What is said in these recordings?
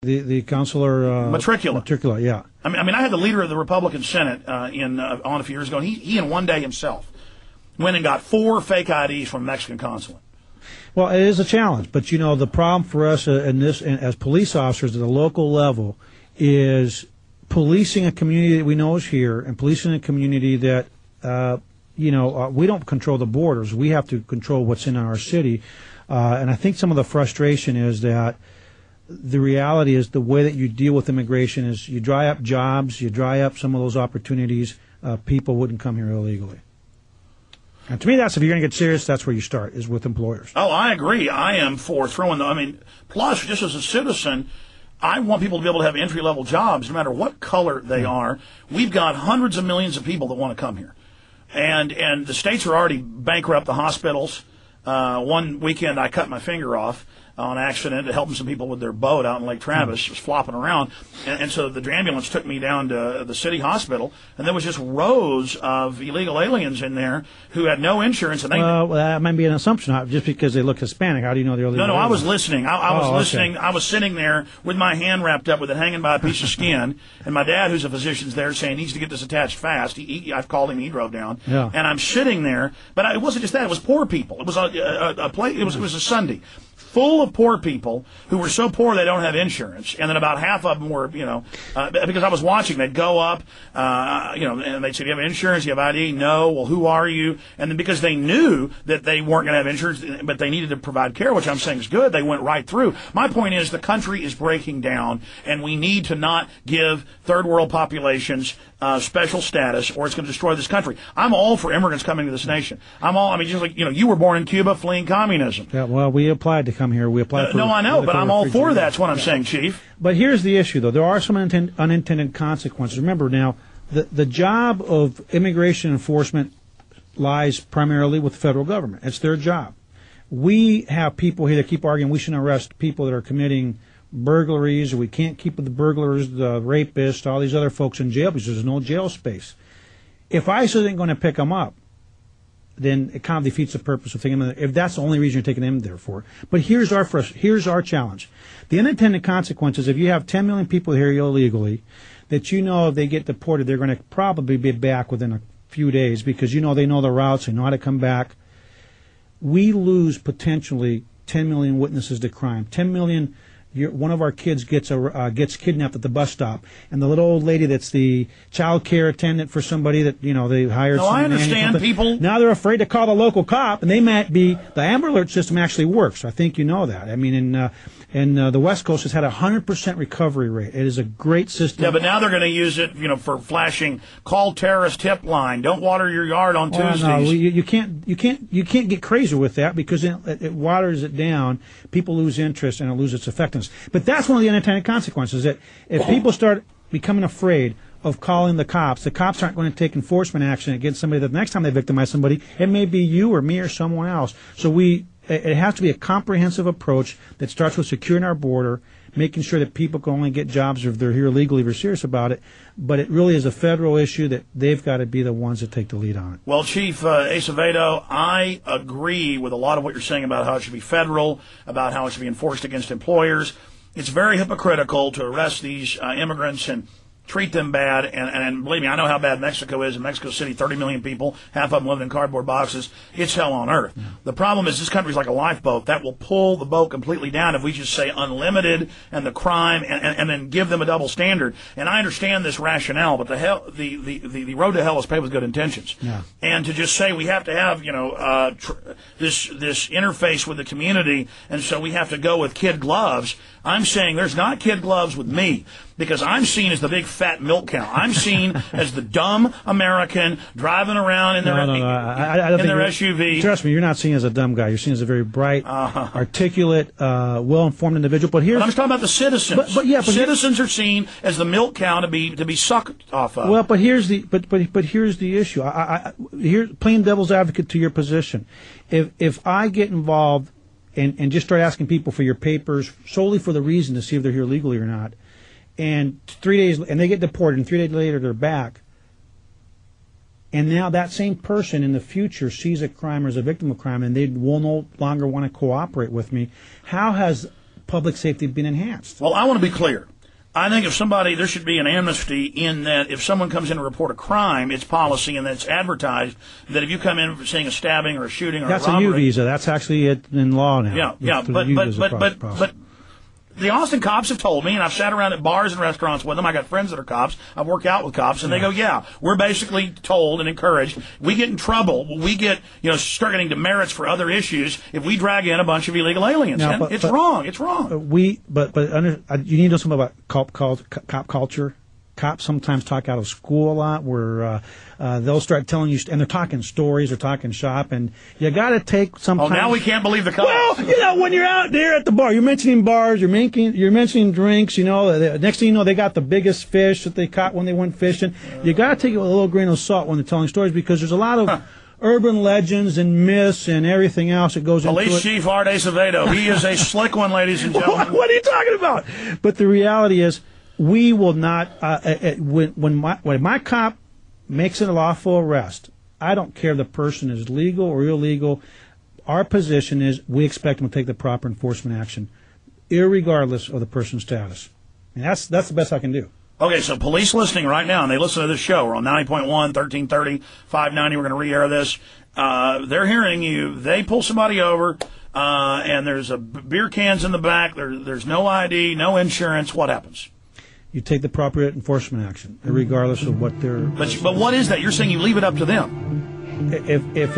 The consular matricula, yeah. I mean, I had the leader of the Republican Senate on a few years ago, and he in one day himself went and got 4 fake IDs from a Mexican consulate. Well, it is a challenge, but the problem for us as police officers at the local level is policing a community that we know is here, and policing a community that we don't control the borders. We have to control what's in our city, and I think some of the frustration is that the reality is the way that you deal with immigration is you dry up jobs, you dry up some of those opportunities. People wouldn't come here illegally. And to me, if you're going to get serious, that's where you start, is with employers. Oh, I agree. I am for plus, just as a citizen, I want people to be able to have entry-level jobs, no matter what color they are. We've got hundreds of millions of people that want to come here. And the states are already bankrupt, the hospitals. One weekend, I cut my finger off on accident to helping some people with their boat out in Lake Travis. It was flopping around. And so the ambulance took me down to the city hospital, and there was just rows of illegal aliens in there who had no insurance. And well, that might be an assumption. Just because they look Hispanic, how do you know they're illegal? No, I was listening. I was listening. Okay. I was sitting there with my hand wrapped up with it hanging by a piece of skin, and my dad, who's a physician's there, saying he needs to get this attached fast. I've called him. He drove down. Yeah. And I'm sitting there, but it wasn't just that. It was poor people. It was it was a Sunday full of poor people who were so poor they don't have insurance, and then about half of them were, because I was watching, they'd go up, and they'd say, "Do you have insurance? Do you have ID?" "No." "Well, who are you?" And then because they knew that they weren't going to have insurance, but they needed to provide care, which I'm saying is good, they went right through. My point is the country is breaking down, and we need to not give third world populations special status, or it's going to destroy this country. I'm all for immigrants coming to this nation. Just like, you were born in Cuba fleeing communism. Yeah, well, we applied to come here. We applied for... No, I know, but I'm all for that. That's what I'm saying, Chief. But here's the issue, though. There are some unintended consequences. Remember, now, the job of immigration enforcement lies primarily with the federal government. It's their job. We have people here that keep arguing we shouldn't arrest people that are committing burglaries, or we can't keep the burglars, the rapists, all these other folks in jail because there's no jail space. If ICE isn't going to pick them up, then it kind of defeats the purpose of taking them there, if that's the only reason you're taking them there for. But here's our challenge. The unintended consequences, if you have 10 million people here illegally, that if they get deported, they're going to probably be back within a few days because they know the routes, they know how to come back. We lose potentially 10 million witnesses to crime. 10 million... one of our kids gets kidnapped at the bus stop, and the little old lady that's the child care attendant for somebody that they hired. No, I understand people. Now they're afraid to call the local cop, and they might be. The Amber Alert system actually works. I think you know that. I mean, the West Coast has had a 100% recovery rate. It is a great system. Yeah, but now they're going to use it, for flashing. Call terrorist tip line. Don't water your yard on Tuesdays. No, you can't get crazy with that because it waters it down. People lose interest and it loses its effectiveness. But that's one of the unintended consequences. That if people start becoming afraid of calling the cops aren't going to take enforcement action against somebody. That the next time they victimize somebody, it may be you or me or someone else. So it has to be a comprehensive approach that starts with securing our border, making sure that people can only get jobs if they're here legally, if they're serious about it. But it really is a federal issue that they've got to be the ones that take the lead on it. Well, Chief Acevedo, I agree with a lot of what you're saying about how it should be federal, about how it should be enforced against employers. It's very hypocritical to arrest these immigrants and treat them bad, and believe me, I know how bad Mexico is. In Mexico City, 30 million people, half of them living in cardboard boxes. It's hell on earth. Yeah. The problem is this country's like a lifeboat. That will pull the boat completely down if we just say unlimited and the crime and then give them a double standard. And I understand this rationale, but the road to hell is paved with good intentions. Yeah. And to just say we have to have this interface with the community, and so we have to go with kid gloves. I'm saying there's not kid gloves with me, because I'm seen as the big fat milk cow. I'm seen as the dumb American driving around in their SUV. Trust me, you're not seen as a dumb guy. You're seen as a very bright, articulate, well-informed individual. But I'm just talking about the citizens. But citizens are seen as the milk cow to be sucked off of. Well, but here's the issue. Here's plain devil's advocate to your position. If I get involved and just start asking people for your papers solely for the reason to see if they're here legally or not, and 3 days, and they get deported, and 3 days later they're back, and now that same person in the future sees a crime or is a victim of crime, and they will no longer want to cooperate with me, how has public safety being enhanced. Well, I want to be clear. I think there should be an amnesty in that if someone comes in to report a crime, it's policy and it's advertised that if you come in for seeing a stabbing or a shooting or that's a robbery. That's a U visa. That's actually it in law now. Yeah, but the Austin cops have told me, and I've sat around at bars and restaurants with them. I got friends that are cops. I've worked out with cops, and they go, yeah, we're basically told and encouraged. We get in trouble. We get, start getting demerits for other issues if we drag in a bunch of illegal aliens. Now, it's wrong. It's wrong. You need to know something about cop culture. Cops sometimes talk out of school a lot, where they'll start telling you, and they're talking stories, they're talking shop, and you got to take sometimes. Oh, now we can't believe the cops. Well, when you're out there at the bar, you're mentioning bars, you're mentioning drinks. Next thing you know, they got the biggest fish that they caught when they went fishing. You got to take it with a little grain of salt when they're telling stories, because there's a lot of urban legends and myths and everything else that goes into it. Police Chief Art Acevedo, he is a slick one, ladies and gentlemen. What are you talking about? But the reality is, we will not, when my cop makes a lawful arrest, I don't care if the person is legal or illegal, our position is we expect them to take the proper enforcement action, irregardless of the person's status. And that's the best I can do. Okay, so police listening right now, and they listen to this show. We're on 90.1, 1330, 590. We're going to re-air this. They're hearing you. They pull somebody over, and there's beer cans in the back. There's no ID, no insurance. What happens? You take the proper enforcement action, regardless of what they're. But what is that? You're saying you leave it up to them. If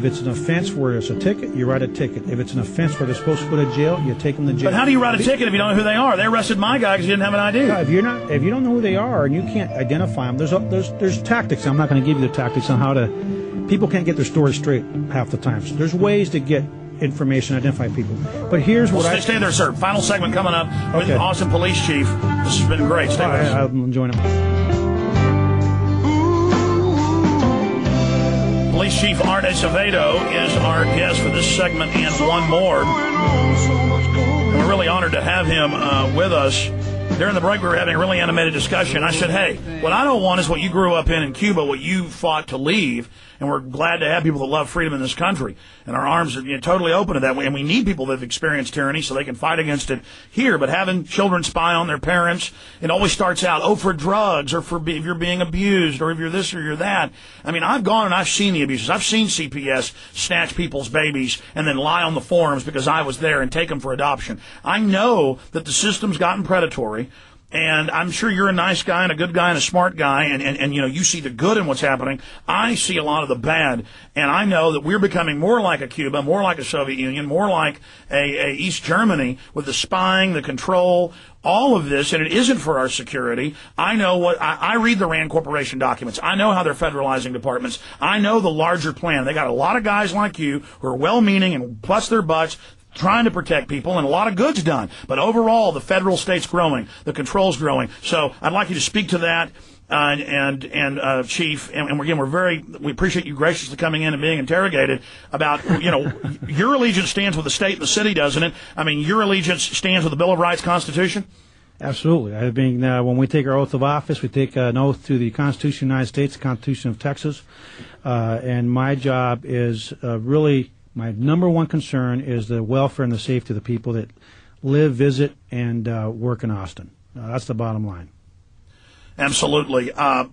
it's an offense where it's a ticket, you write a ticket. If it's an offense where they're supposed to go to jail, you take them to jail. But how do you write a ticket if you don't know who they are? They arrested my guy because he didn't have an ID. If you don't know who they are and you can't identify them, there's tactics. I'm not going to give you the tactics on how to. People can't get their story straight half the time. So there's ways to get information, identify people. But here's what stay there, sir. Final segment coming up with the Austin Police Chief. This has been great. Stay with us. I'm enjoying it. Police Chief Art Acevedo is our guest for this segment and one more. And we're really honored to have him with us. During the break, we were having a really animated discussion. I said, hey, what I don't want is what you grew up in Cuba, what you fought to leave. And we're glad to have people that love freedom in this country. And our arms are totally open to that. And we need people that have experienced tyranny so they can fight against it here. But having children spy on their parents, it always starts out, for drugs, or if you're being abused, or if you're this or you're that. I mean, I've gone and I've seen the abuses. I've seen CPS snatch people's babies and then lie on the forums because I was there and take them for adoption. I know that the system's gotten predatory. And I'm sure you're a nice guy and a good guy and a smart guy, and you see the good in what's happening. I see a lot of the bad, and I know that we're becoming more like a Cuba, more like a Soviet Union, more like a East Germany with the spying, the control, all of this, and it isn't for our security. I know I read the RAND Corporation documents. I know how they're federalizing departments. I know the larger plan. They got a lot of guys like you who are well-meaning and plus their butts, trying to protect people, and a lot of good's done. But overall, the federal state's growing, the control's growing. So I'd like you to speak to that, Chief. And again, we appreciate you graciously coming in and being interrogated about, your allegiance stands with the state and the city, doesn't it? I mean, your allegiance stands with the Bill of Rights, Constitution. Absolutely. I mean, when we take our oath of office, we take an oath to the Constitution of the United States, the Constitution of Texas, and my job is really. My number one concern is the welfare and the safety of the people that live, visit, and work in Austin. That's the bottom line. Absolutely. I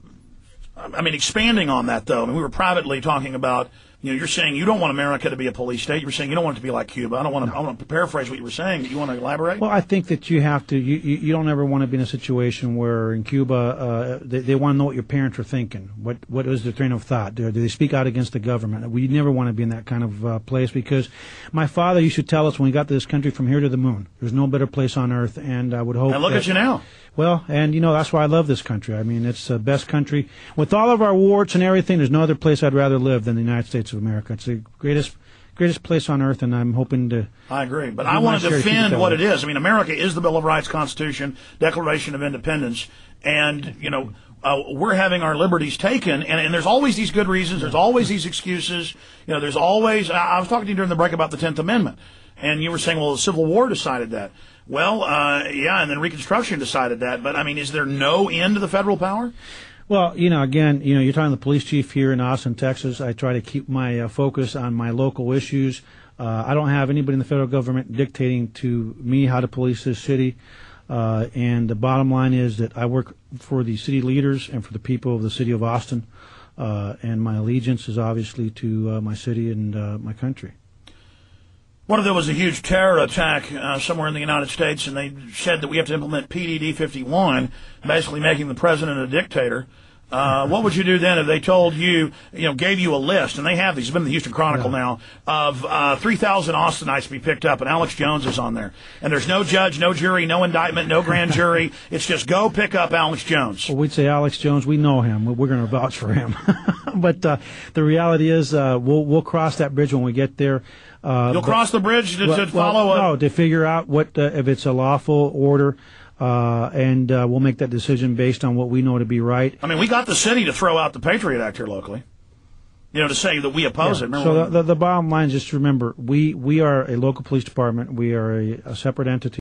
mean, expanding on that, though, we were privately talking about, you're saying you don't want America to be a police state. You're saying you don't want it to be like Cuba. I want to paraphrase what you were saying. You want to elaborate? Well, I think that you have to. You don't ever want to be in a situation where in Cuba they want to know what your parents are thinking. What is their train of thought? Do they speak out against the government? We never want to be in that kind of place, because my father used to tell us when we got to this country, from here to the moon, there's no better place on earth. And I would hope. And look at you now. Well, and that's why I love this country. I mean, it's the best country. With all of our warts and everything, there's no other place I'd rather live than the United States of America. It's the greatest place on earth, and I'm hoping to. I agree, but I want to defend what it is. I mean, America is the Bill of Rights, Constitution, Declaration of Independence, and we're having our liberties taken, and there's always these good reasons. There's always these excuses. There's always. I was talking to you during the break about the 10th Amendment, and you were saying, well, the Civil War decided that. Well, yeah, and then Reconstruction decided that. But, I mean, is there no end to the federal power? Well, again, you're talking to the police chief here in Austin, Texas. I try to keep my focus on my local issues. I don't have anybody in the federal government dictating to me how to police this city. And the bottom line is that I work for the city leaders and for the people of the city of Austin. And my allegiance is obviously to my city and my country. What if there was a huge terror attack somewhere in the United States and they said that we have to implement PDD 51, basically making the president a dictator? What would you do then if they told you, gave you a list, and they have these, it's been in the Houston Chronicle now, of 3,000 Austinites to be picked up, and Alex Jones is on there. And there's no judge, no jury, no indictment, no grand jury. It's just go pick up Alex Jones. Well, we'd say Alex Jones, we know him. We're going to vouch for him. But the reality is we'll cross that bridge when we get there. You'll cross the bridge to follow No, to figure out what if it's a lawful order. And we'll make that decision based on what we know to be right. I mean, we got the city to throw out the Patriot Act here locally, to say that we oppose it. Remember so the bottom line is just remember, we are a local police department. We are a separate entity.